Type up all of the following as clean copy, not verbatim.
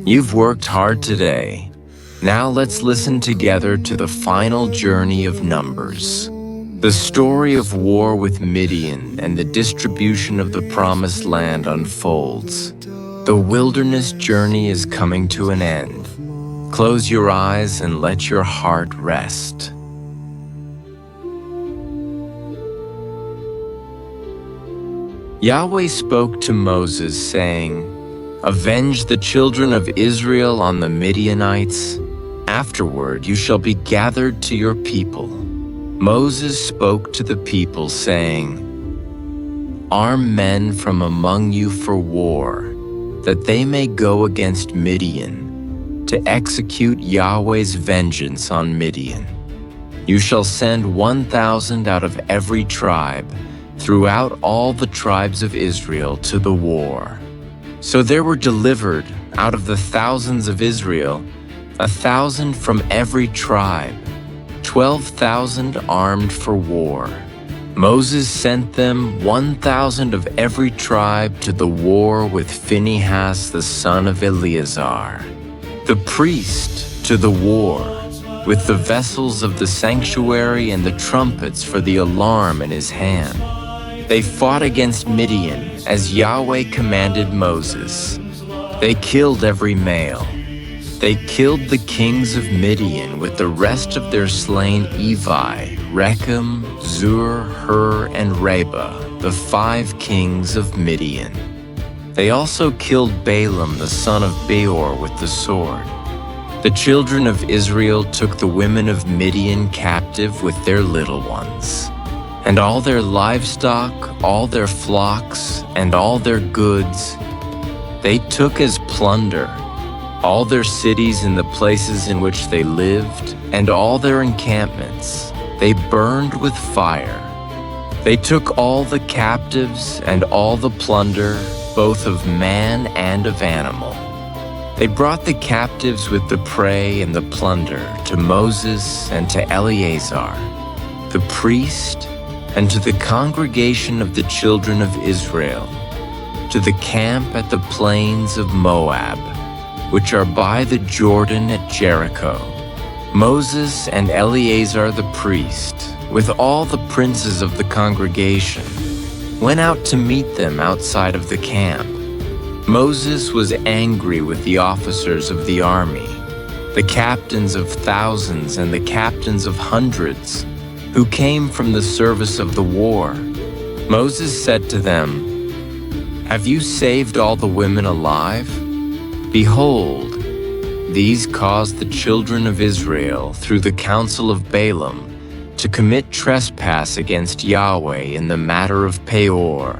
You've worked hard today. Now let's listen together to the final journey of Numbers. The story of war with Midian and the distribution of the promised land unfolds. The wilderness journey is coming to an end. Close your eyes and let your heart rest. Yahweh spoke to Moses, saying, "Avenge the children of Israel on the Midianites. Afterward you shall be gathered to your people." Moses spoke to the people, saying, "Arm men from among you for war, that they may go against Midian, to execute Yahweh's vengeance on Midian. You shall send 1,000 out of every tribe, throughout all the tribes of Israel, to the war." So there were delivered, out of the thousands of Israel, 1,000 from every tribe, 12,000 armed for war. Moses sent them 1,000 of every tribe to the war with Phinehas the son of Eleazar, the priest, to the war, with the vessels of the sanctuary and the trumpets for the alarm in his hand. They fought against Midian, as Yahweh commanded Moses. They killed every male. They killed the kings of Midian with the rest of their slain Evi, Rechem, Zur, Hur, and Reba, the 5 kings of Midian. They also killed Balaam the son of Beor with the sword. The children of Israel took the women of Midian captive with their little ones, and all their livestock, all their flocks, and all their goods they took as plunder. All their cities and the places in which they lived, and all their encampments, they burned with fire. They took all the captives and all the plunder, both of man and of animal. They brought the captives with the prey and the plunder to Moses and to Eleazar, the priest, and to the congregation of the children of Israel, to the camp at the plains of Moab, which are by the Jordan at Jericho. Moses and Eleazar the priest, with all the princes of the congregation, went out to meet them outside of the camp. Moses was angry with the officers of the army, the captains of thousands and the captains of hundreds, who came from the service of the war. Moses said to them, "Have you saved all the women alive? Behold, these caused the children of Israel, through the counsel of Balaam, to commit trespass against Yahweh in the matter of Peor.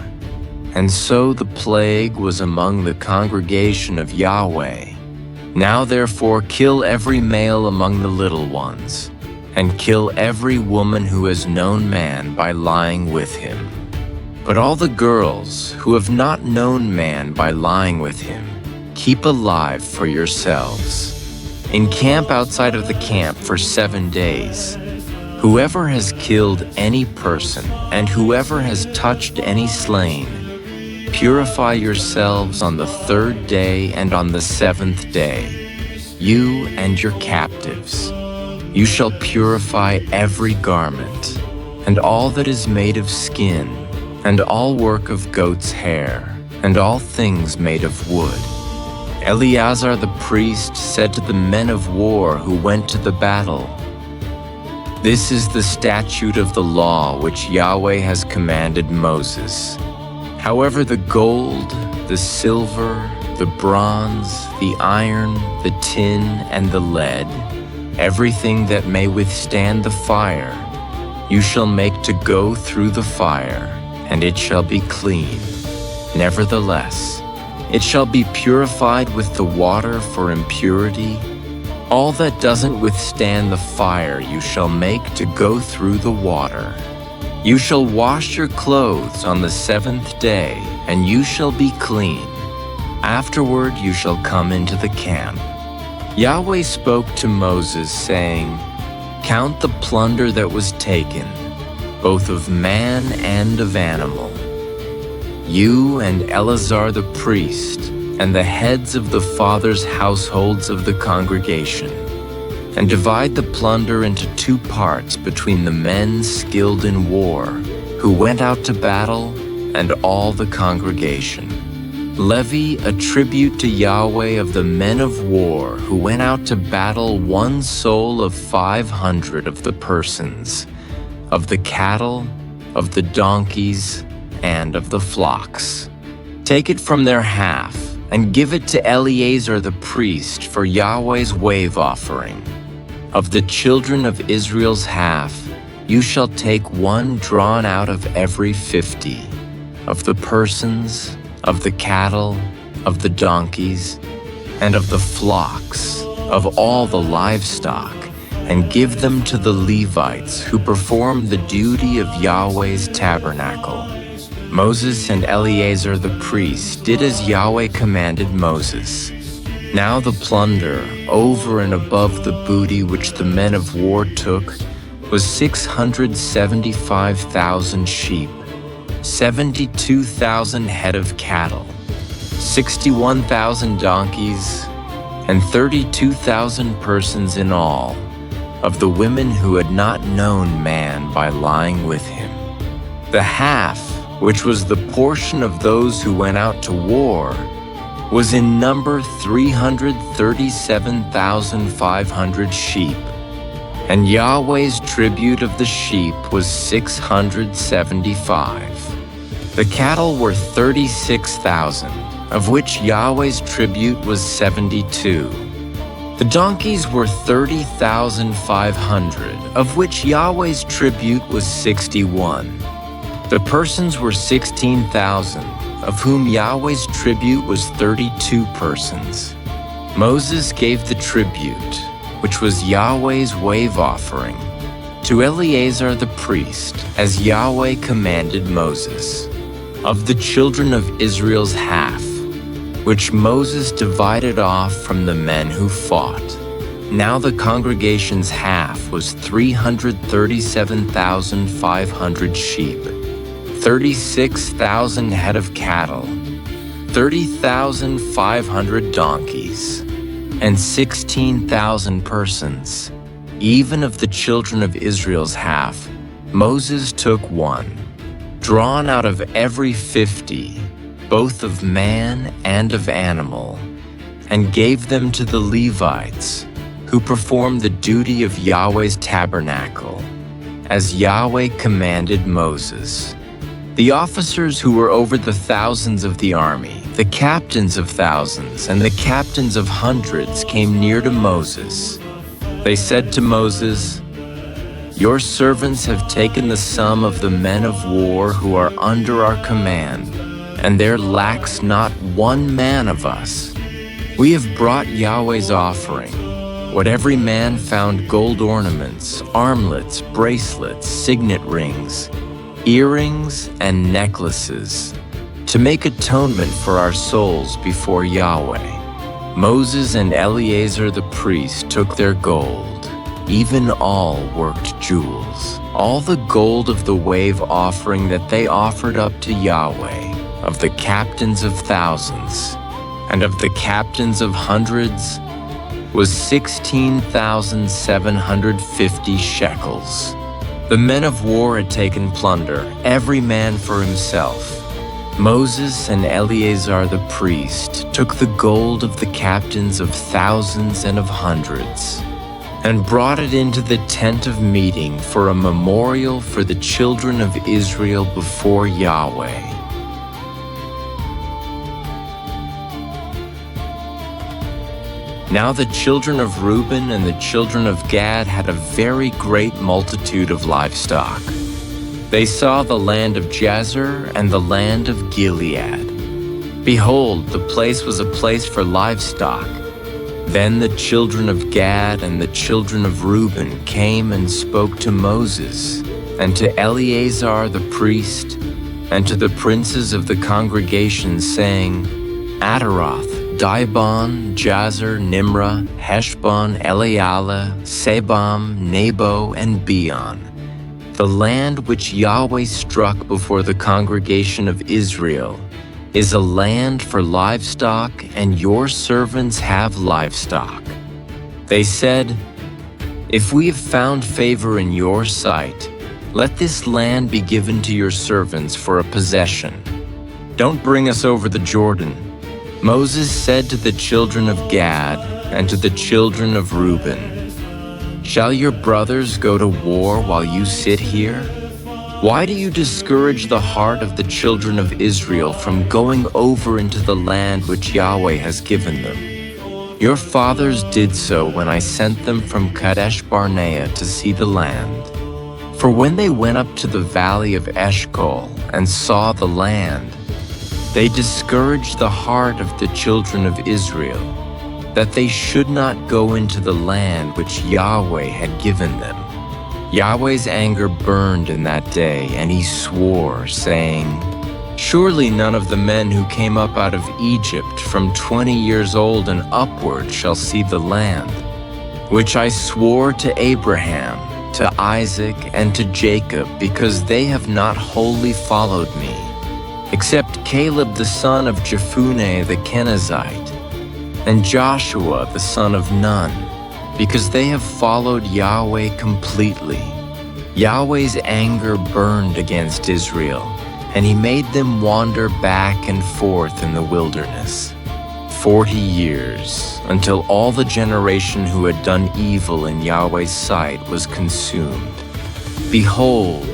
And so the plague was among the congregation of Yahweh. Now therefore kill every male among the little ones, and kill every woman who has known man by lying with him. But all the girls who have not known man by lying with him, keep alive for yourselves. Encamp outside of the camp for 7 days. Whoever has killed any person, and whoever has touched any slain, purify yourselves on the 3rd day and on the 7th day, you and your captives. You shall purify every garment, and all that is made of skin, and all work of goat's hair, and all things made of wood." Eleazar the priest said to the men of war who went to the battle, "This is the statute of the law which Yahweh has commanded Moses. However, the gold, the silver, the bronze, the iron, the tin, and the lead, everything that may withstand the fire, you shall make to go through the fire, and it shall be clean. Nevertheless, it shall be purified with the water for impurity. All that doesn't withstand the fire you shall make to go through the water. You shall wash your clothes on the 7th day, and you shall be clean. Afterward you shall come into the camp." Yahweh spoke to Moses, saying, "Count the plunder that was taken, both of man and of animal. you and Eleazar the priest, and the heads of the fathers' households of the congregation, and divide the plunder into 2 parts between the men skilled in war, who went out to battle, and all the congregation. Levy a tribute to Yahweh of the men of war who went out to battle 1 soul of 500 of the persons, of the cattle, of the donkeys, and of the flocks. Take it from their half, and give it to Eleazar the priest for Yahweh's wave offering. Of the children of Israel's half, you shall take 1 drawn out of every 50, of the persons, of the cattle, of the donkeys, and of the flocks, of all the livestock, and give them to the Levites who perform the duty of Yahweh's tabernacle. Moses and Eleazar the priest did as Yahweh commanded Moses. Now the plunder, over and above the booty which the men of war took, was 675,000 sheep, 72,000 head of cattle, 61,000 donkeys, and 32,000 persons in all, of the women who had not known man by lying with him. The half, which was the portion of those who went out to war, was in number 337,500 sheep, and Yahweh's tribute of the sheep was 675. The cattle were 36,000, of which Yahweh's tribute was 72. The donkeys were 30,500, of which Yahweh's tribute was 61. The persons were 16,000, of whom Yahweh's tribute was 32 persons. Moses gave the tribute, which was Yahweh's wave offering, to Eleazar the priest, as Yahweh commanded Moses. Of the children of Israel's half, which Moses divided off from the men who fought. Now the congregation's half was 337,500 sheep, 36,000 head of cattle, 30,500 donkeys, and 16,000 persons. Even of the children of Israel's half, Moses took 1, drawn out of every 50, both of man and of animal, and gave them to the Levites, who performed the duty of Yahweh's tabernacle, as Yahweh commanded Moses. The officers who were over the thousands of the army, the captains of thousands, and the captains of hundreds came near to Moses. They said to Moses, "Your servants have taken the sum of the men of war who are under our command, and there lacks not 1 man of us. We have brought Yahweh's offering, what every man found: gold ornaments, armlets, bracelets, signet rings, earrings, and necklaces, to make atonement for our souls before Yahweh." Moses and Eleazar the priest took their gold, even all worked jewels, all the gold of the wave offering that they offered up to Yahweh, of the captains of thousands, and of the captains of hundreds, was 16,750 shekels. The men of war had taken plunder, every man for himself. Moses and Eleazar the priest took the gold of the captains of thousands and of hundreds, and brought it into the tent of meeting for a memorial for the children of Israel before Yahweh. Now the children of Reuben and the children of Gad had a very great multitude of livestock. They saw the land of Jazer and the land of Gilead. Behold, the place was a place for livestock. Then the children of Gad and the children of Reuben came and spoke to Moses, and to Eleazar the priest, and to the princes of the congregation, saying, Ataroth, Dibon, Jazer, Nimrah, Heshbon, Elealeh, Sebam, Nebo, and Beon, The land which Yahweh struck before the congregation of Israel is a land for livestock, and your servants have livestock. They said, "If we have found favor in your sight, let this land be given to your servants for a possession. Don't bring us over the Jordan." Moses said to the children of Gad and to the children of Reuben, "Shall your brothers go to war while you sit here? Why do you discourage the heart of the children of Israel from going over into the land which Yahweh has given them? Your fathers did so when I sent them from Kadesh Barnea to see the land. For when they went up to the valley of Eshcol and saw the land, they discouraged the heart of the children of Israel, that they should not go into the land which Yahweh had given them. Yahweh's anger burned in that day, and he swore, saying, "Surely none of the men who came up out of Egypt from 20 years old and upward shall see the land, which I swore to Abraham, to Isaac, and to Jacob, because they have not wholly followed me, except Caleb the son of Jephunneh the Kenizzite, and Joshua the son of Nun, because they have followed Yahweh completely." Yahweh's anger burned against Israel, and he made them wander back and forth in the wilderness 40 years, until all the generation who had done evil in Yahweh's sight was consumed. Behold,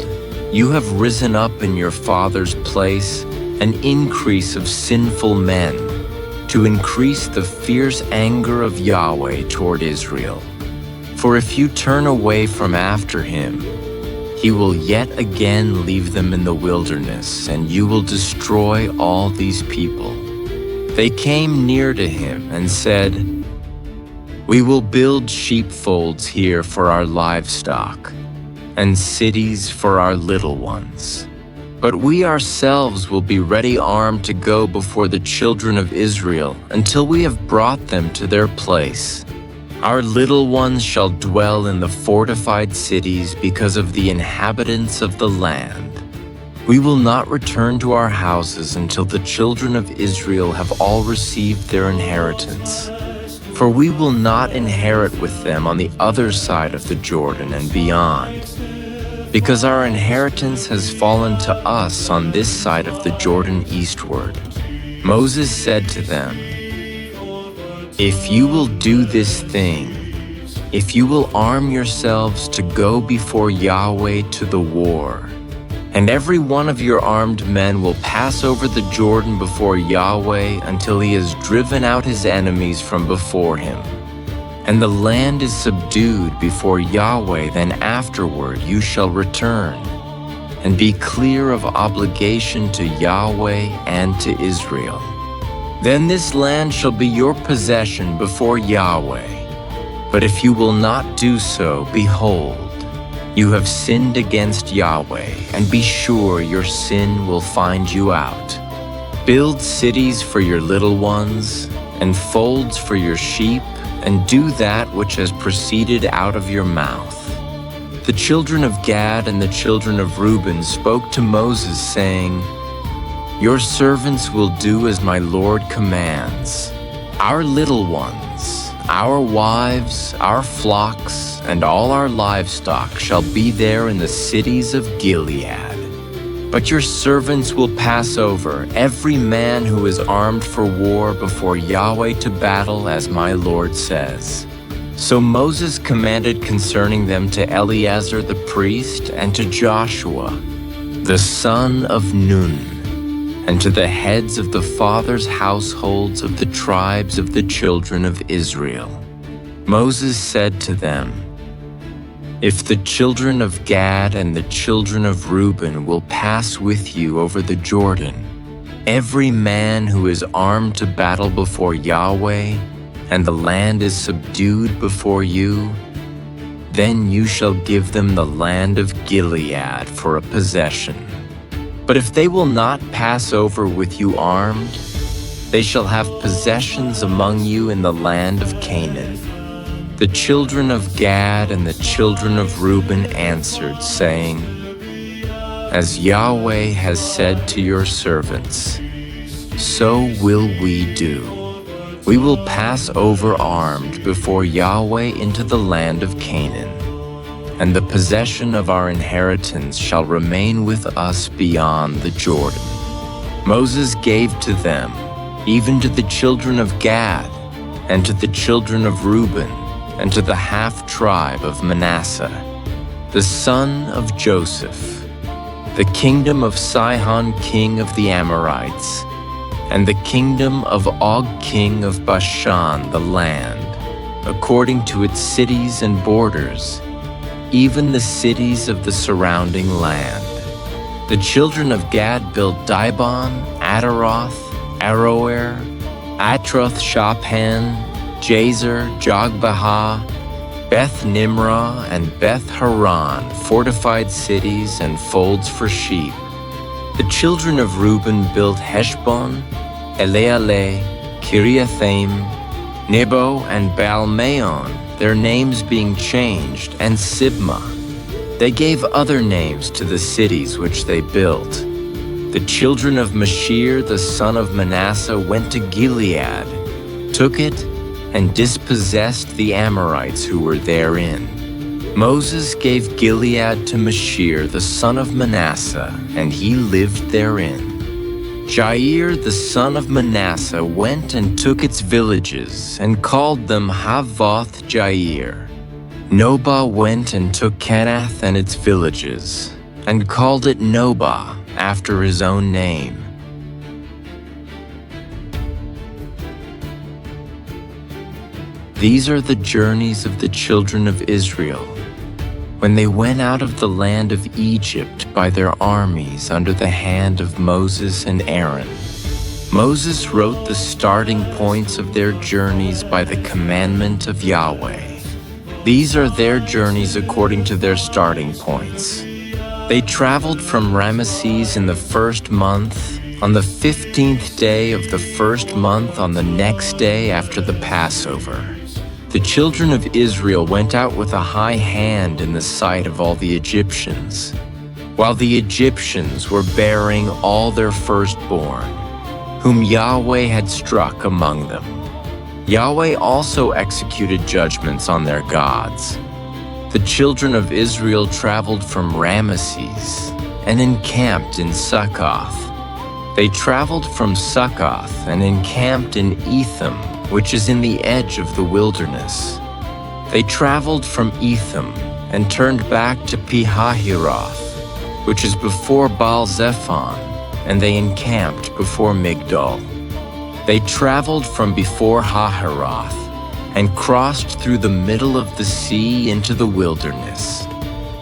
you have risen up in your father's place an increase of sinful men, to increase the fierce anger of Yahweh toward Israel. For if you turn away from after him, he will yet again leave them in the wilderness, and you will destroy all these people. They came near to him and said, "We will build sheepfolds here for our livestock, and cities for our little ones. But we ourselves will be ready armed to go before the children of Israel until we have brought them to their place. Our little ones shall dwell in the fortified cities because of the inhabitants of the land. We will not return to our houses until the children of Israel have all received their inheritance. For we will not inherit with them on the other side of the Jordan and beyond, because our inheritance has fallen to us on this side of the Jordan eastward." Moses said to them, "If you will do this thing, if you will arm yourselves to go before Yahweh to the war, and every one of your armed men will pass over the Jordan before Yahweh until he has driven out his enemies from before him, and the land is subdued before Yahweh, then afterward you shall return, and be clear of obligation to Yahweh and to Israel. Then this land shall be your possession before Yahweh. But if you will not do so, behold, you have sinned against Yahweh, and be sure your sin will find you out. Build cities for your little ones, and folds for your sheep, and do that which has proceeded out of your mouth." The children of Gad and the children of Reuben spoke to Moses, saying, "Your servants will do as my Lord commands. Our little ones, our wives, our flocks, and all our livestock shall be there in the cities of Gilead. But your servants will pass over, every man who is armed for war before Yahweh to battle, as my Lord says." So Moses commanded concerning them to Eleazar the priest and to Joshua, the son of Nun, and to the heads of the fathers' households of the tribes of the children of Israel. Moses said to them, "If the children of Gad and the children of Reuben will pass with you over the Jordan, every man who is armed to battle before Yahweh, and the land is subdued before you, then you shall give them the land of Gilead for a possession. But if they will not pass over with you armed, they shall have possessions among you in the land of Canaan." The children of Gad and the children of Reuben answered, saying, As Yahweh has said to your servants, so will we do. We will pass over armed before Yahweh into the land of Canaan, and the possession of our inheritance shall remain with us beyond the Jordan. Moses gave to them, even to the children of Gad, and to the children of Reuben, and to the half-tribe of Manasseh, the son of Joseph, the kingdom of Sihon king of the Amorites, and the kingdom of Og king of Bashan the land, according to its cities and borders, even the cities of the surrounding land. The children of Gad built Dibon, Ataroth, Aroer, Atroth-Shaphan, Jazer, Jogbehah, Beth Nimrah, and Beth Haran, fortified cities and folds for sheep. The children of Reuben built Heshbon, Elealeh, Kiriathaim, Nebo, and Baal-Meon, their names being changed, and Sibmah. They gave other names to the cities which they built. The children of Mashir, the son of Manasseh, went to Gilead, took it, and dispossessed the Amorites who were therein. Moses gave Gilead to Mashir, the son of Manasseh, and he lived therein. Jair, the son of Manasseh, went and took its villages, and called them Havoth Jair. Nobah went and took Kenath and its villages, and called it Nobah, after his own name. These are the journeys of the children of Israel, when they went out of the land of Egypt by their armies under the hand of Moses and Aaron. Moses wrote the starting points of their journeys by the commandment of Yahweh. These are their journeys according to their starting points. They traveled from Ramesses in the first month, on the 15th day of the first month, on the next day after the Passover. The children of Israel went out with a high hand in the sight of all the Egyptians, while the Egyptians were bearing all their firstborn, whom Yahweh had struck among them. Yahweh also executed judgments on their gods. The children of Israel traveled from Ramesses and encamped in Succoth. They traveled from Succoth and encamped in Etham, which is in the edge of the wilderness. They traveled from Etham and turned back to Pi-hahiroth, which is before Baal-zephon, and they encamped before Migdol. They traveled from before Hahiroth and crossed through the middle of the sea into the wilderness.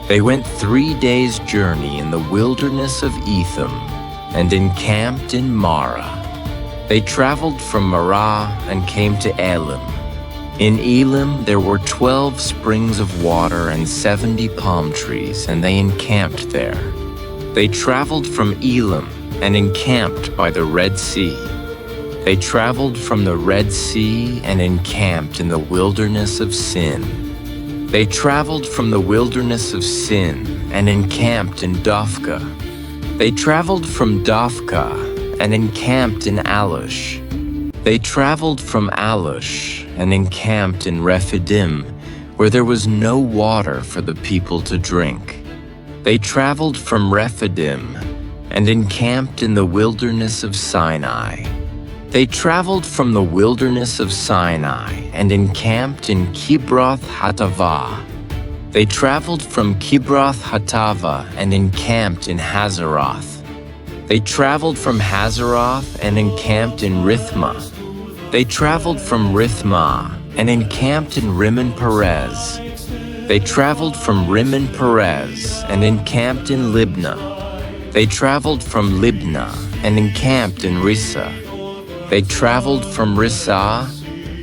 They went 3 days' journey in the wilderness of Etham and encamped in Marah. They traveled from Marah and came to Elim. In Elim there were 12 springs of water and 70 palm trees, and they encamped there. They traveled from Elim and encamped by the Red Sea. They traveled from the Red Sea and encamped in the wilderness of Sin. They traveled from the wilderness of Sin and encamped in Dophkah. They traveled from Dophkah and encamped in Alush. They traveled from Alush and encamped in Rephidim, where there was no water for the people to drink. They traveled from Rephidim and encamped in the wilderness of Sinai. They traveled from the wilderness of Sinai and encamped in Kibroth Hattavah. They traveled from Kibroth Hattavah and encamped in Hazeroth. They traveled from Hazeroth and encamped in Rithmah. They traveled from Rithmah and encamped in Rimmon Perez. They traveled from Rimmon Perez and encamped in Libnah. They traveled from Libnah and encamped in Rissah. They traveled from Rissah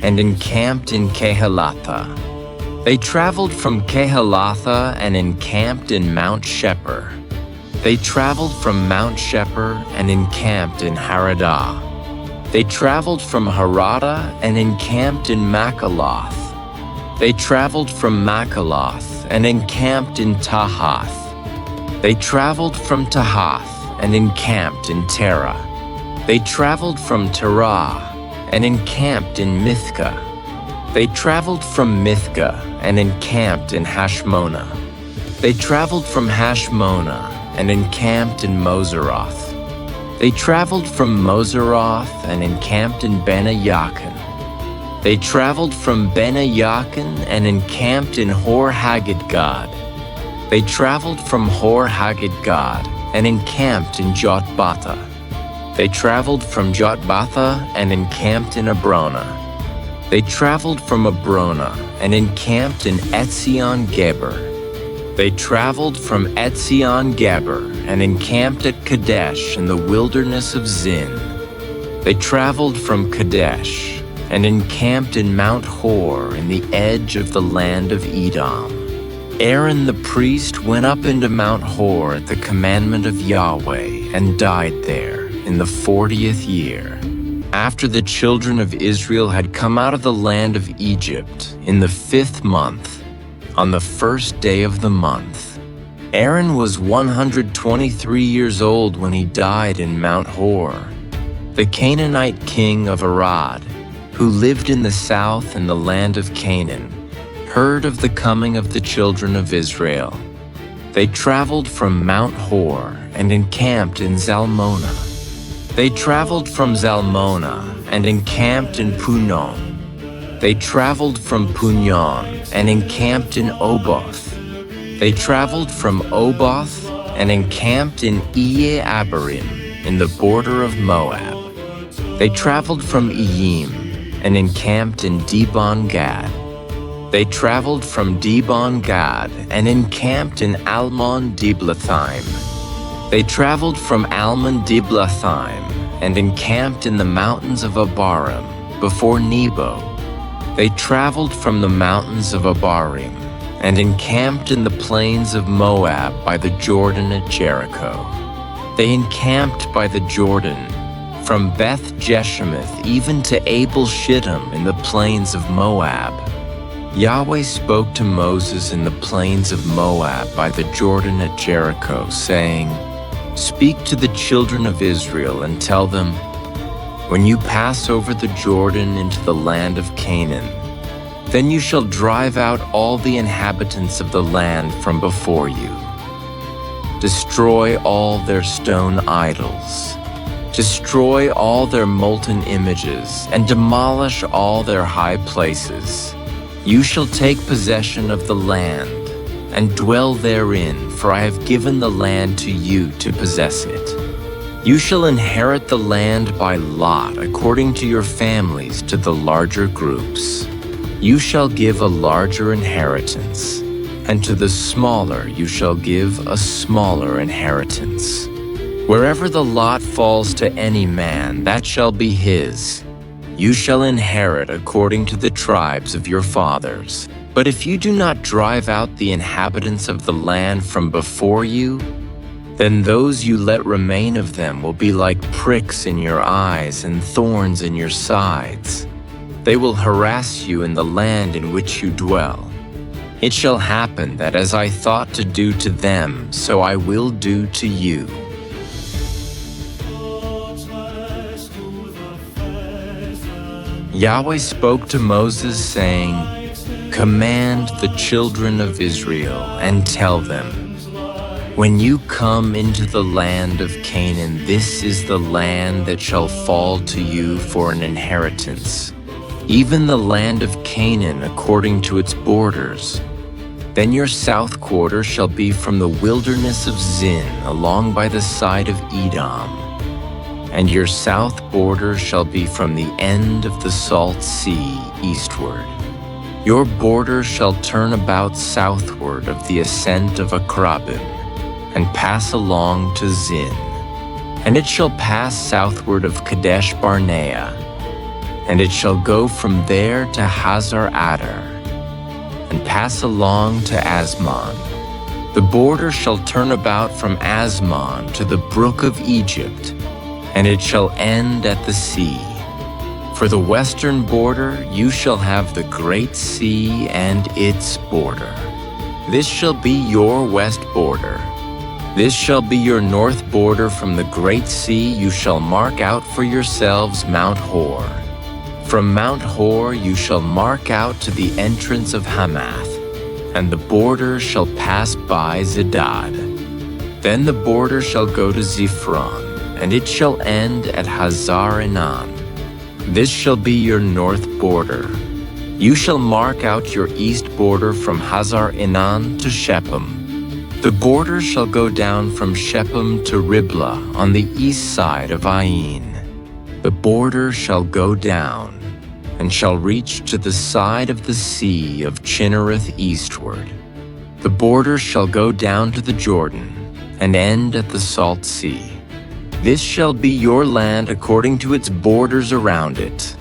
and encamped in Kehelatha. They traveled from Kehelatha and encamped in Mount Sheper. They traveled from Mount Sheper and encamped in Haradah. They traveled from Harada and encamped in Makaloth. They traveled from Makaloth and encamped in Tahath. They traveled from Tahath and encamped in Terah. They traveled from Terah and encamped in Mithka. They traveled from Mithka and encamped in Hashmonah. They traveled from Hashmonah and encamped in Moseroth. They traveled from Moseroth and encamped in Bene-Yaakon. They traveled from Bene-Yaakon and encamped in Hor-Haggidgad. They traveled from Hor-Haggidgad and encamped in Jotbatha. They traveled from Jotbatha and encamped in Abrona. They traveled from Abrona and encamped in Etzion-Geber. They traveled from Etzion-Geber and encamped at Kadesh in the wilderness of Zin. They traveled from Kadesh and encamped in Mount Hor in the edge of the land of Edom. Aaron the priest went up into Mount Hor at the commandment of Yahweh and died there in the 40th year, after the children of Israel had come out of the land of Egypt in the 5th month, on the 1st day of the month. Aaron was 123 years old when he died in Mount Hor. The Canaanite king of Arad, who lived in the south in the land of Canaan, heard of the coming of the children of Israel. They traveled from Mount Hor and encamped in Zalmonah. They traveled from Zalmonah and encamped in Punon. They traveled from Punon and encamped in Oboth. They traveled from Oboth and encamped in Iye-Abarim in the border of Moab. They traveled from Iyim and encamped in Dibon-Gad. They traveled from Dibon-Gad and encamped in Almon-Diblathaim. They traveled from Almon-Diblathaim and encamped in the mountains of Abarim before Nebo. They traveled from the mountains of Abarim and encamped in the plains of Moab by the Jordan at Jericho. They encamped by the Jordan from Beth Jeshimoth even to Abel Shittim in the plains of Moab. Yahweh spoke to Moses in the plains of Moab by the Jordan at Jericho, saying, "Speak to the children of Israel and tell them, when you pass over the Jordan into the land of Canaan, then you shall drive out all the inhabitants of the land from before you. Destroy all their stone idols. Destroy all their molten images and demolish all their high places. You shall take possession of the land and dwell therein, for I have given the land to you to possess it. You shall inherit the land by lot according to your families to the larger groups. You shall give a larger inheritance, and to the smaller you shall give a smaller inheritance. Wherever the lot falls to any man, that shall be his. You shall inherit according to the tribes of your fathers. But if you do not drive out the inhabitants of the land from before you, then those you let remain of them will be like pricks in your eyes and thorns in your sides. They will harass you in the land in which you dwell. It shall happen that as I thought to do to them, so I will do to you." Yahweh spoke to Moses, saying, "Command the children of Israel and tell them, when you come into the land of Canaan, this is the land that shall fall to you for an inheritance, even the land of Canaan according to its borders. Then your south quarter shall be from the wilderness of Zin along by the side of Edom, and your south border shall be from the end of the Salt Sea eastward. Your border shall turn about southward of the ascent of Akrabim, and pass along to Zin. And it shall pass southward of Kadesh Barnea, and it shall go from there to Hazar Adar, and pass along to Asmon. The border shall turn about from Asmon to the brook of Egypt, and it shall end at the sea. For the western border you shall have the great sea and its border. This shall be your west border. This shall be your north border from the great sea. You shall mark out for yourselves Mount Hor. From Mount Hor you shall mark out to the entrance of Hamath, and the border shall pass by Zedad. Then the border shall go to Ziphron, and it shall end at Hazar Enan. This shall be your north border. You shall mark out your east border from Hazar Enan to Shechem. The border shall go down from Shechem to Riblah on the east side of Ain. The border shall go down and shall reach to the side of the sea of Chinnereth eastward. The border shall go down to the Jordan and end at the Salt Sea. This shall be your land according to its borders around it.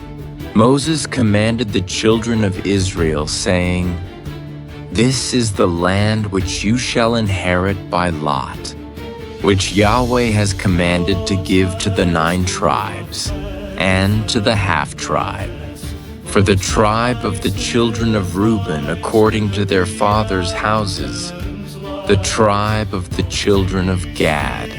Moses commanded the children of Israel, saying, This is the land which you shall inherit by lot, which Yahweh has commanded to give to the 9 tribes, and to the half-tribe. For the tribe of the children of Reuben according to their fathers' houses, the tribe of the children of Gad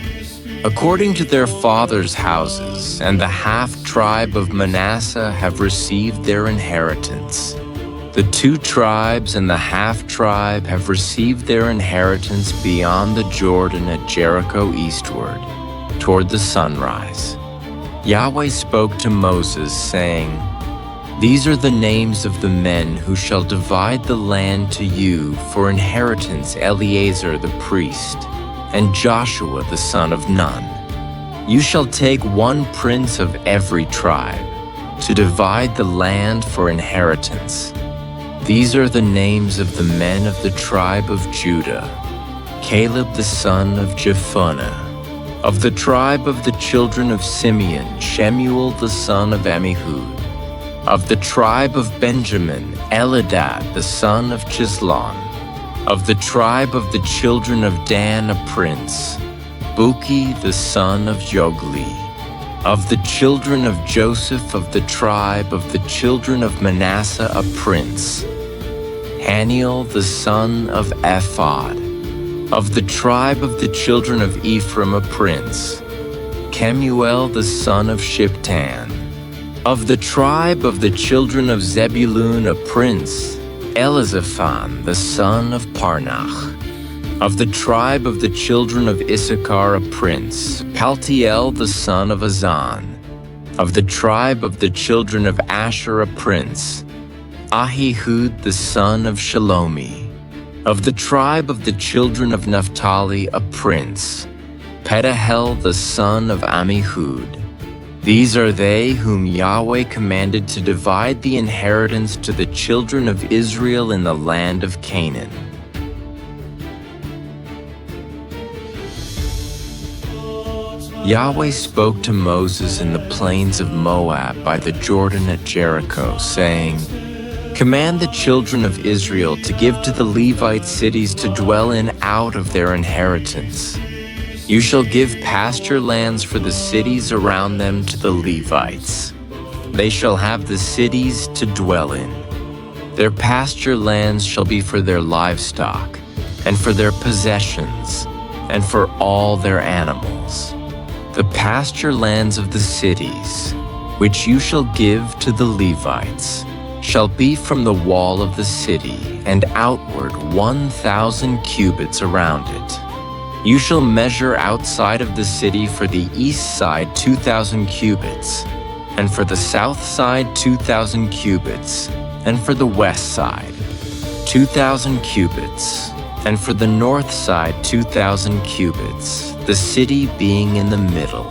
according to their fathers' houses, and the half-tribe of Manasseh have received their inheritance. The 2 tribes and the half-tribe have received their inheritance beyond the Jordan at Jericho eastward, toward the sunrise. Yahweh spoke to Moses, saying, These are the names of the men who shall divide the land to you for inheritance: Eleazar the priest, and Joshua the son of Nun. You shall take 1 prince of every tribe, to divide the land for inheritance. These are the names of the men of the tribe of Judah: Caleb the son of Jephunneh. Of the tribe of the children of Simeon, Shemuel the son of Ammihud. Of the tribe of Benjamin, Elidad the son of Chislon. Of the tribe of the children of Dan, a prince, Buki the son of Jogli. Of the children of Joseph, of the tribe of the children of Manasseh, a prince, Haniel the son of Ephod. Of the tribe of the children of Ephraim, a prince, Kemuel the son of Shiptan. Of the tribe of the children of Zebulun, a prince, Elizaphan the son of Parnach. Of the tribe of the children of Issachar, a prince, Paltiel the son of Azan. Of the tribe of the children of Asher, a prince, Ahihud the son of Shalomi. Of the tribe of the children of Naphtali, a prince, Pedahel the son of Ammihud. These are they whom Yahweh commanded to divide the inheritance to the children of Israel in the land of Canaan. Yahweh spoke to Moses in the plains of Moab by the Jordan at Jericho, saying, Command the children of Israel to give to the Levite cities to dwell in out of their inheritance. You shall give pasture lands for the cities around them to the Levites. They shall have the cities to dwell in. Their pasture lands shall be for their livestock, and for their possessions, and for all their animals. The pasture lands of the cities, which you shall give to the Levites, shall be from the wall of the city and outward 1,000 cubits around it. You shall measure outside of the city for the east side 2,000 cubits, and for the south side 2,000 cubits, and for the west side 2,000 cubits, and for the north side 2,000 cubits, the city being in the middle.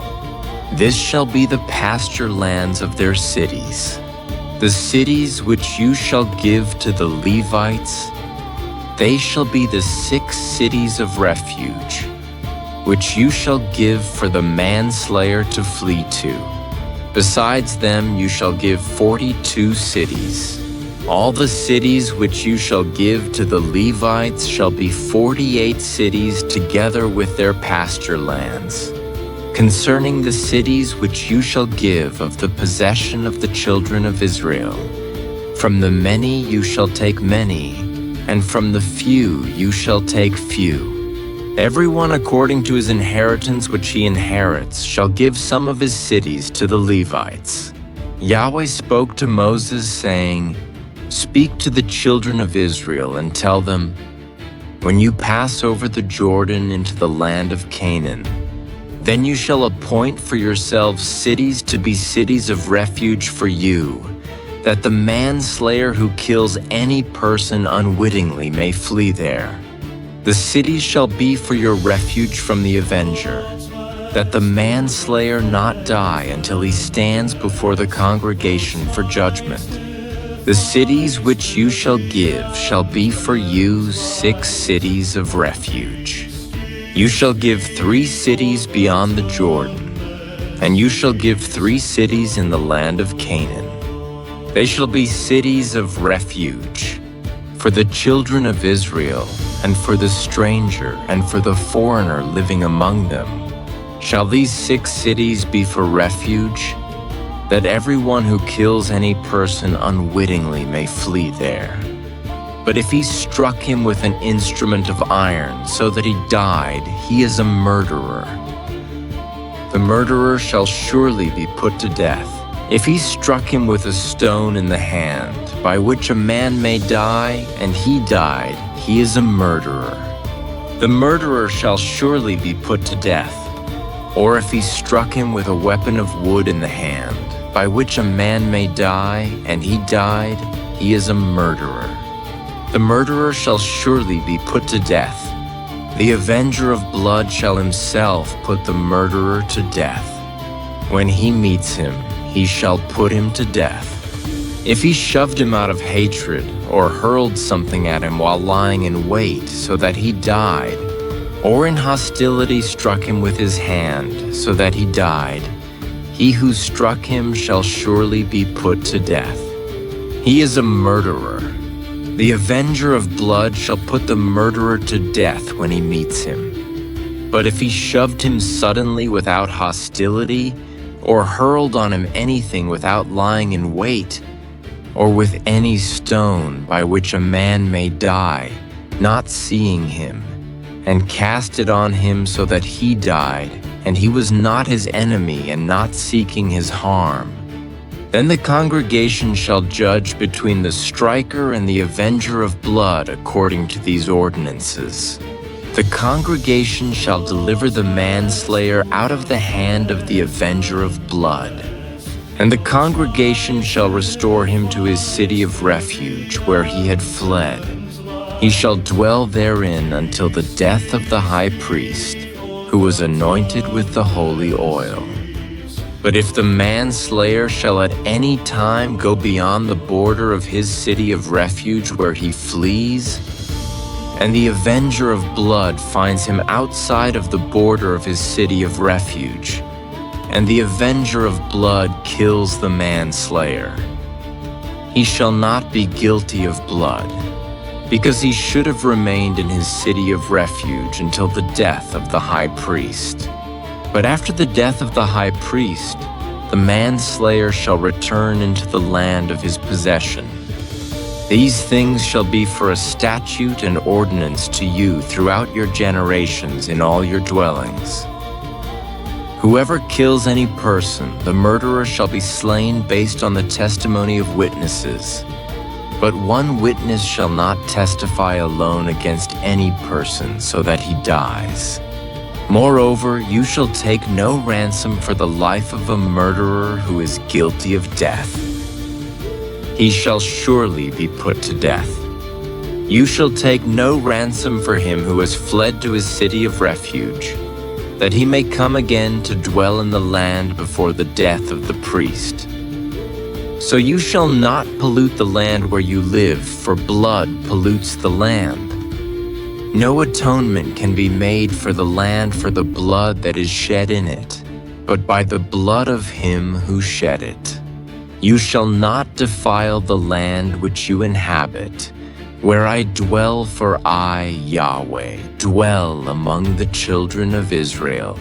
This shall be the pasture lands of their cities. The cities which you shall give to the Levites, they shall be the 6 cities of refuge, which you shall give for the manslayer to flee to. Besides them you shall give 42 cities. All the cities which you shall give to the Levites shall be 48 cities together with their pasture lands. Concerning the cities which you shall give of the possession of the children of Israel, from the many you shall take many, and from the few you shall take few. Everyone according to his inheritance which he inherits shall give some of his cities to the Levites. Yahweh spoke to Moses, saying, "Speak to the children of Israel and tell them, when you pass over the Jordan into the land of Canaan, then you shall appoint for yourselves cities to be cities of refuge for you, that the manslayer who kills any person unwittingly may flee there. The cities shall be for your refuge from the avenger, that the manslayer not die until he stands before the congregation for judgment. The cities which you shall give shall be for you 6 cities of refuge. You shall give 3 cities beyond the Jordan, and you shall give 3 cities in the land of Canaan. They shall be cities of refuge for the children of Israel, and for the stranger and for the foreigner living among them. Shall these 6 cities be for refuge, that everyone who kills any person unwittingly may flee there? But if he struck him with an instrument of iron so that he died, he is a murderer. The murderer shall surely be put to death. If he struck him with a stone in the hand, by which a man may die, and he died, he is a murderer. The murderer shall surely be put to death. Or if he struck him with a weapon of wood in the hand, by which a man may die, and he died, he is a murderer. The murderer shall surely be put to death. The avenger of blood shall himself put the murderer to death. When he meets him, he shall put him to death. If he shoved him out of hatred, or hurled something at him while lying in wait so that he died, or in hostility struck him with his hand so that he died, he who struck him shall surely be put to death. He is a murderer. The avenger of blood shall put the murderer to death when he meets him. But if he shoved him suddenly without hostility, or hurled on him anything without lying in wait, or with any stone by which a man may die, not seeing him, and cast it on him so that he died, and he was not his enemy and not seeking his harm, then the congregation shall judge between the striker and the avenger of blood according to these ordinances. The congregation shall deliver the manslayer out of the hand of the avenger of blood. And the congregation shall restore him to his city of refuge where he had fled. He shall dwell therein until the death of the high priest, who was anointed with the holy oil. But if the manslayer shall at any time go beyond the border of his city of refuge where he flees, and the avenger of blood finds him outside of the border of his city of refuge, and the avenger of blood kills the manslayer, he shall not be guilty of blood, because he should have remained in his city of refuge until the death of the high priest. But after the death of the high priest, the manslayer shall return into the land of his possession. These things shall be for a statute and ordinance to you throughout your generations in all your dwellings. Whoever kills any person, the murderer shall be slain based on the testimony of witnesses. But one witness shall not testify alone against any person so that he dies. Moreover, you shall take no ransom for the life of a murderer who is guilty of death. He shall surely be put to death. You shall take no ransom for him who has fled to his city of refuge, that he may come again to dwell in the land before the death of the priest. So you shall not pollute the land where you live, for blood pollutes the land. No atonement can be made for the land for the blood that is shed in it, but by the blood of him who shed it. You shall not defile the land which you inhabit, where I dwell, for I, Yahweh, dwell among the children of Israel.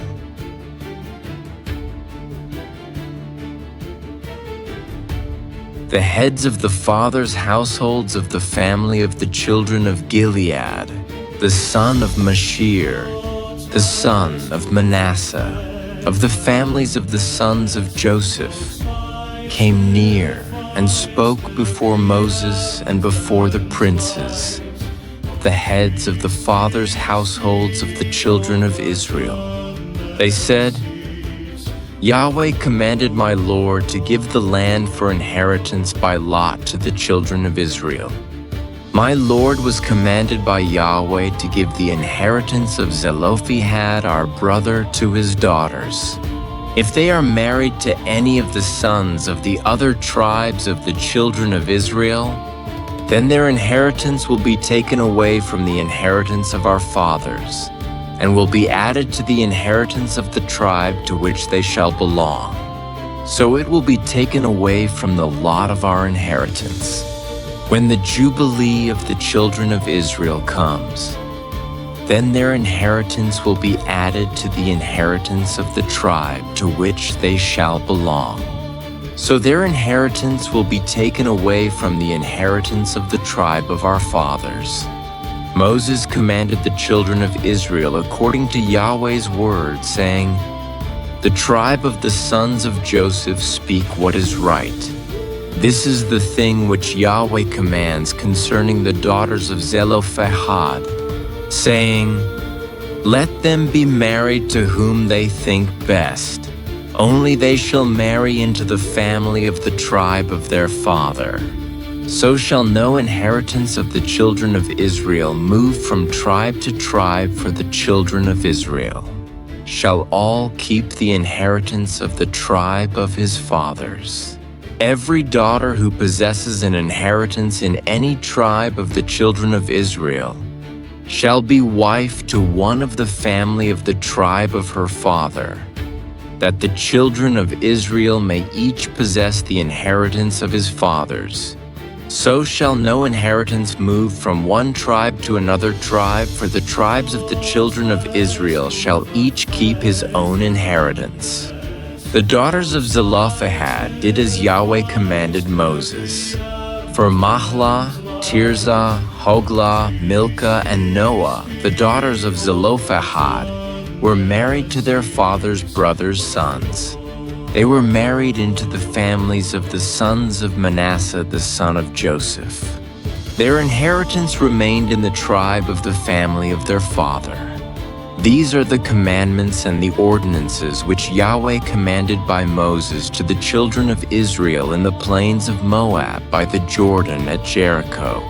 The heads of the fathers' households of the family of the children of Gilead, the son of Mashir, the son of Manasseh, of the families of the sons of Joseph, came near and spoke before Moses and before the princes, the heads of the fathers' households of the children of Israel. They said, Yahweh commanded my Lord to give the land for inheritance by lot to the children of Israel. My Lord was commanded by Yahweh to give the inheritance of Zelophehad our brother to his daughters. If they are married to any of the sons of the other tribes of the children of Israel, then their inheritance will be taken away from the inheritance of our fathers, and will be added to the inheritance of the tribe to which they shall belong. So it will be taken away from the lot of our inheritance. When the Jubilee of the children of Israel comes, then their inheritance will be added to the inheritance of the tribe to which they shall belong. So their inheritance will be taken away from the inheritance of the tribe of our fathers. Moses commanded the children of Israel according to Yahweh's word, saying, The tribe of the sons of Joseph speak what is right. This is the thing which Yahweh commands concerning the daughters of Zelophehad, saying, Let them be married to whom they think best. Only they shall marry into the family of the tribe of their father. So shall no inheritance of the children of Israel move from tribe to tribe for the children of Israel. Shall all keep the inheritance of the tribe of his fathers. Every daughter who possesses an inheritance in any tribe of the children of Israel shall be wife to one of the family of the tribe of her father, that the children of Israel may each possess the inheritance of his fathers. So shall no inheritance move from one tribe to another tribe, for the tribes of the children of Israel shall each keep his own inheritance. The daughters of Zelophehad did as Yahweh commanded Moses. For Mahlah, Tirzah, Hoglah, Milcah, and Noah, the daughters of Zelophehad, were married to their father's brothers' sons. They were married into the families of the sons of Manasseh the son of Joseph. Their inheritance remained in the tribe of the family of their father. These are the commandments and the ordinances which Yahweh commanded by Moses to the children of Israel in the plains of Moab by the Jordan at Jericho.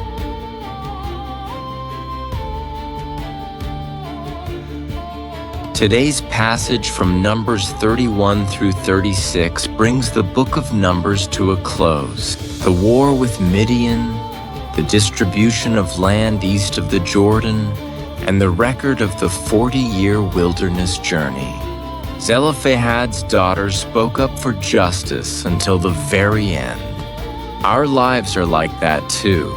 Today's passage from Numbers 31 through 36 brings the book of Numbers to a close. The war with Midian, the distribution of land east of the Jordan, and the record of the 40-year wilderness journey. Zelophehad's daughter spoke up for justice until the very end. Our lives are like that too.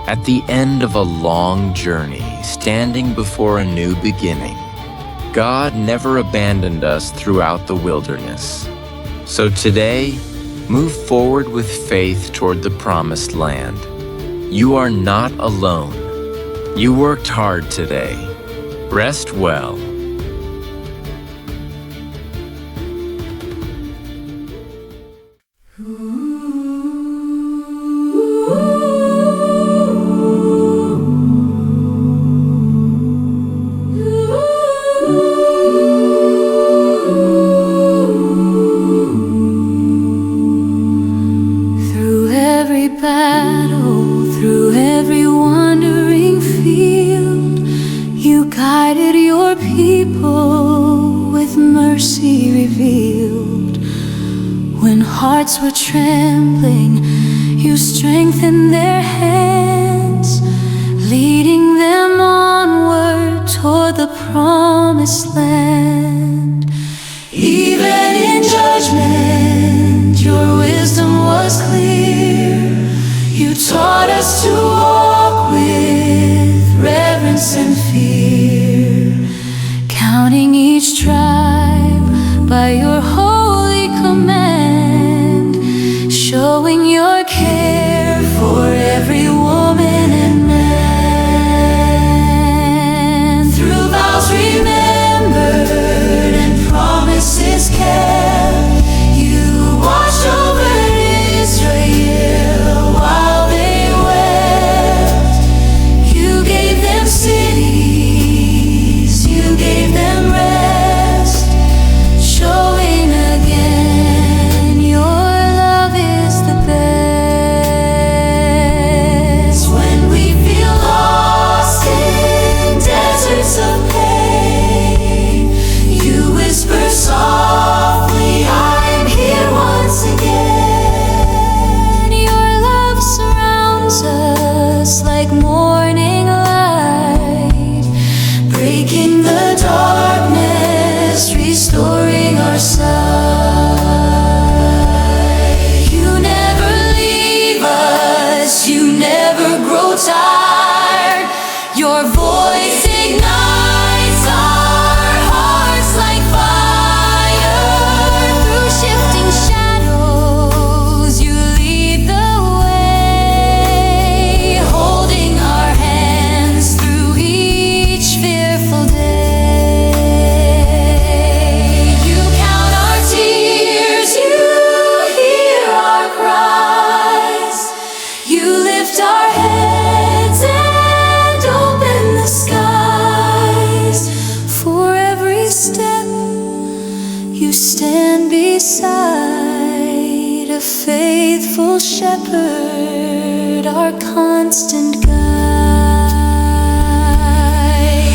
At the end of a long journey, standing before a new beginning, God never abandoned us throughout the wilderness. So today, move forward with faith toward the promised land. You are not alone. You worked hard today. Rest well. Through every battle, through every wandering field, you guided your people with mercy revealed. When hearts were trembling, you strengthened their hands, leading them onward toward the promised land. Even in judgment, your wisdom was clear. You taught us to walk with reverence and fear, counting each tribe by your holy command, showing your care for every woman and man. beside, a faithful shepherd, our constant guide.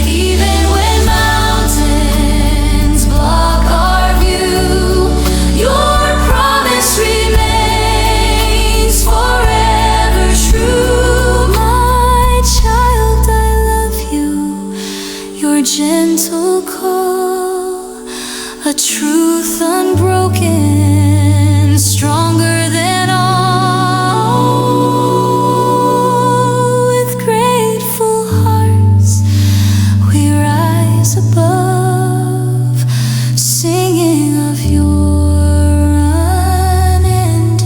Even when mountains block our view, your promise remains forever true. My child, I love you, your gentle call, a truth unbroken, stronger than all. With grateful hearts we rise above, singing of your unending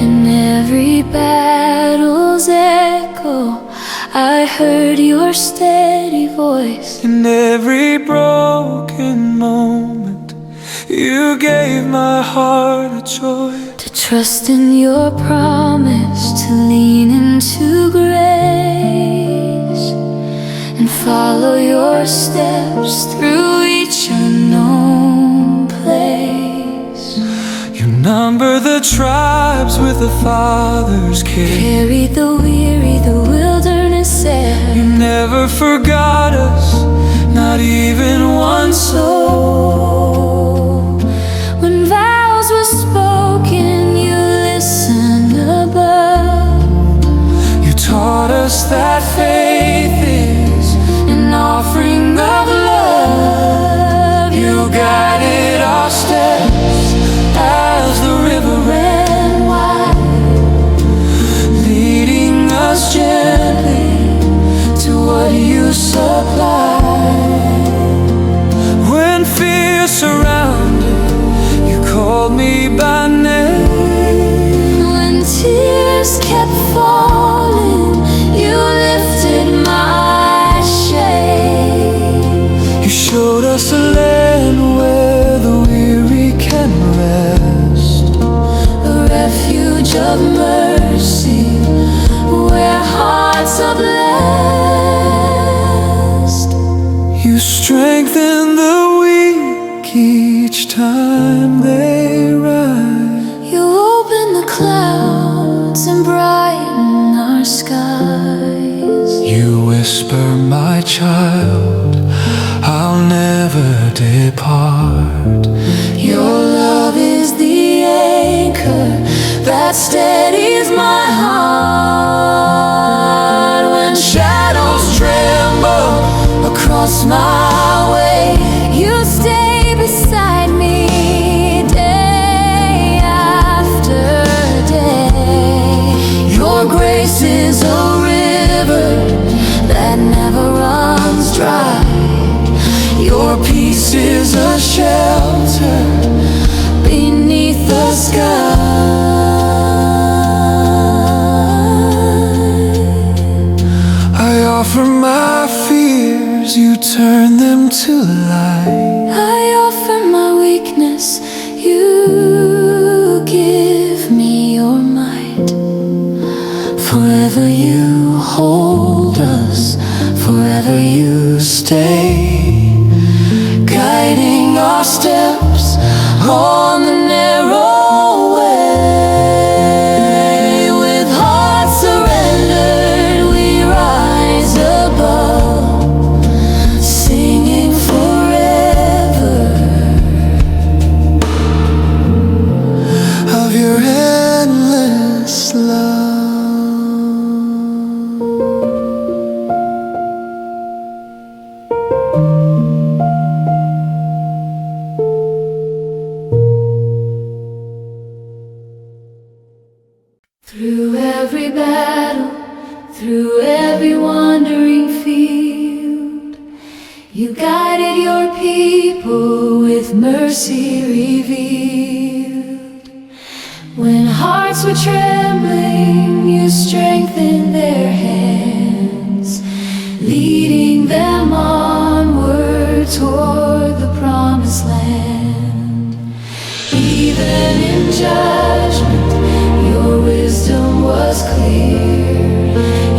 In every battle's echo, I heard your steady voice. In every broken moment, you gave my heart a joy. To trust in your promise, to lean into grace, and follow your steps through each unknown place. You number the tribes with a father's care. Carried the weary, the wilderness air. You never forgot us, not even one soul. When vows were spoken, you listened above. You taught us that faith is an offering of love. You guided our steps as the river ran wide, leading us gently to what you supplied. When fear surrounded, you called me by name. When tears kept falling, you lifted my shame. You showed us a land where the weary can rest, A refuge of mercy, where hearts are blessed. you strengthen the weak each time they rise. You open the clouds and brighten our skies. You whisper, my child, I'll never depart. Your love is the anchor that steadies my heart. When shadows tremble across my way, you stay beside me day after day. Your grace is a river that never runs dry. Your peace is a shelter beneath the sky. I offer my fears, you turn them to light. I offer my weakness, you give me your might. Forever you hold us, forever you stay, guiding our steps on the narrow way. With hearts surrendered, we rise above, singing forever Of your endless love. Through every battle, through every wandering field, you guided your people with mercy revealed. hearts were trembling, you strengthened their hands, leading them onward toward the promised land. Even in judgment, your wisdom was clear.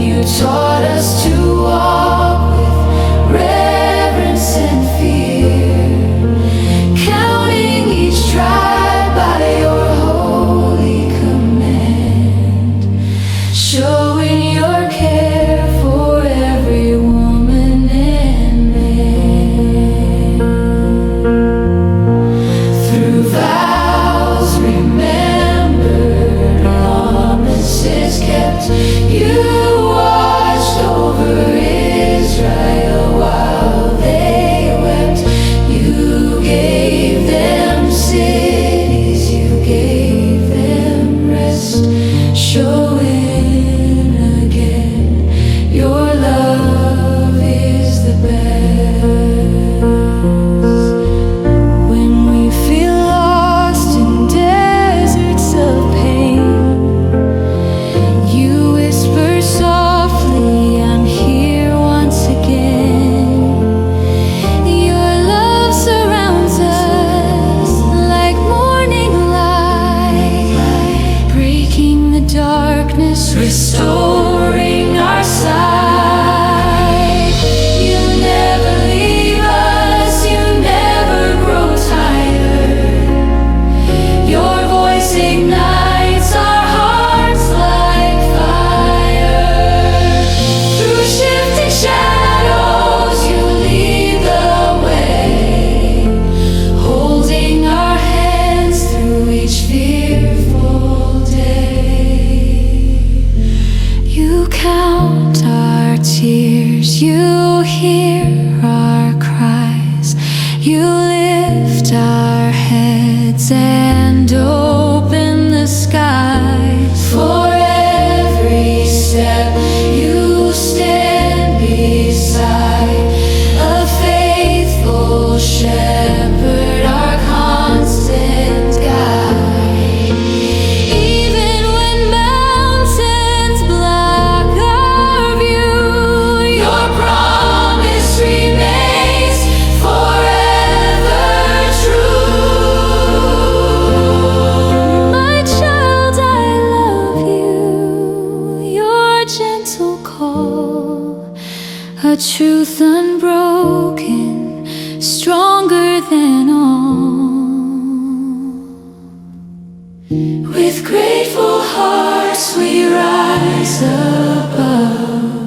You taught us to walk with reverence and fear, counting each tribe by your holy command, showing your care for every woman and man. Through vows remembered, promises kept, you watched over Israel while they wept. You gave them cities, you gave them rest, showing again your love is the best. When we feel lost in deserts of pain, you whisper softly, I'm here once again. Your love surrounds us like morning light, breaking the darkness, restoring our sight. You never leave us, you never grow tired. Your voice ignites our hearts like fire. Through shifting shadows, you lead the way, holding our hands through each fearful day. You count our tears, you hear our cries, you lift our heads and open the skies. For every step you stand beside, a faithful shepherd, our constant guide. Even when mountains block our view, your promise remains forever true. My child, I love you, your gentle call, a truth unbroken, stronger than all. With grateful hearts we rise above,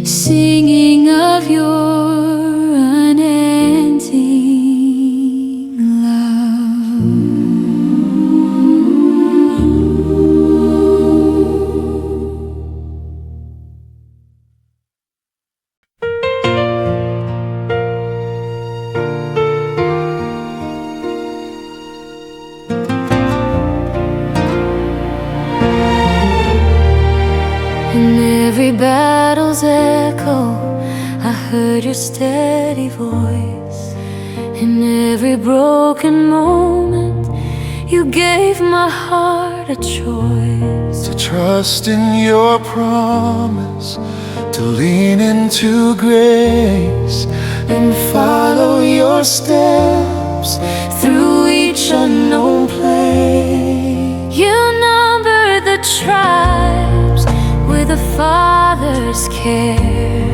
singing of your unending love. In every battle's echo, I heard your steady voice. In every broken moment, you gave my heart a choice. To trust in your promise, to lean into grace, and follow your steps through each unknown place. You number the tribes with a father's care.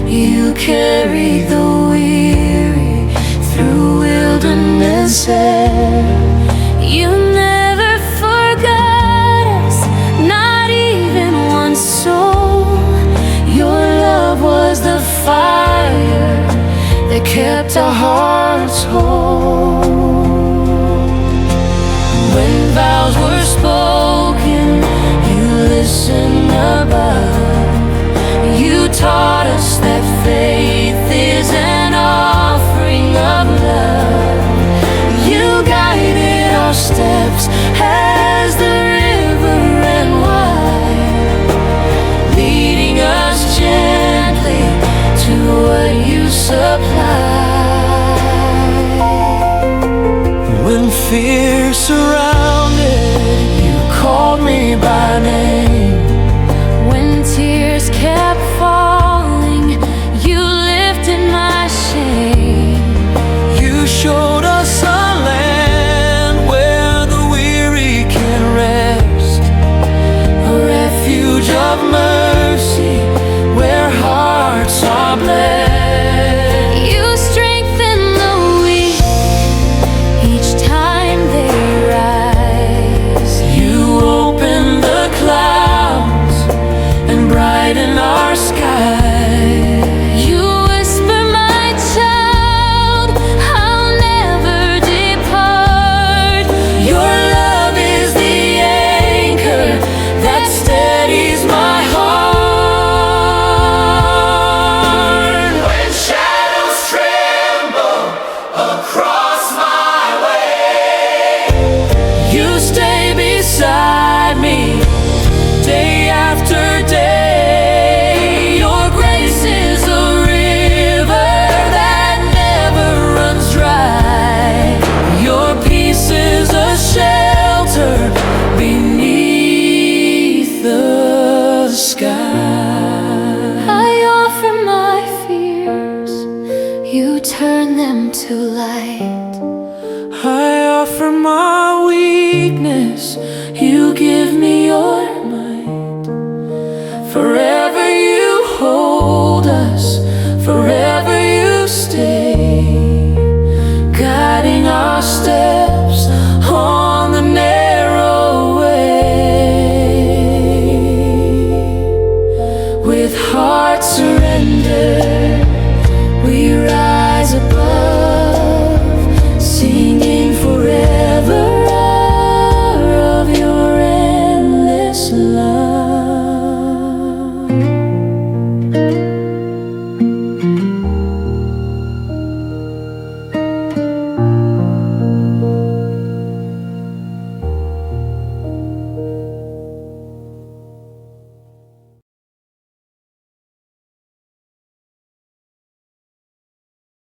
You carried the weary through wilderness air. You never forgot us, not even one soul. Your love was the fire that kept our hearts whole. When vows were spoken, you listened above. You taught us that faith is an offering of love. You guided our steps as the river ran wide, leading us gently to what you supply. When fear surrounded, you called sky. I offer my fears, you turn them to light. I offer my weakness, you give me your might. Forever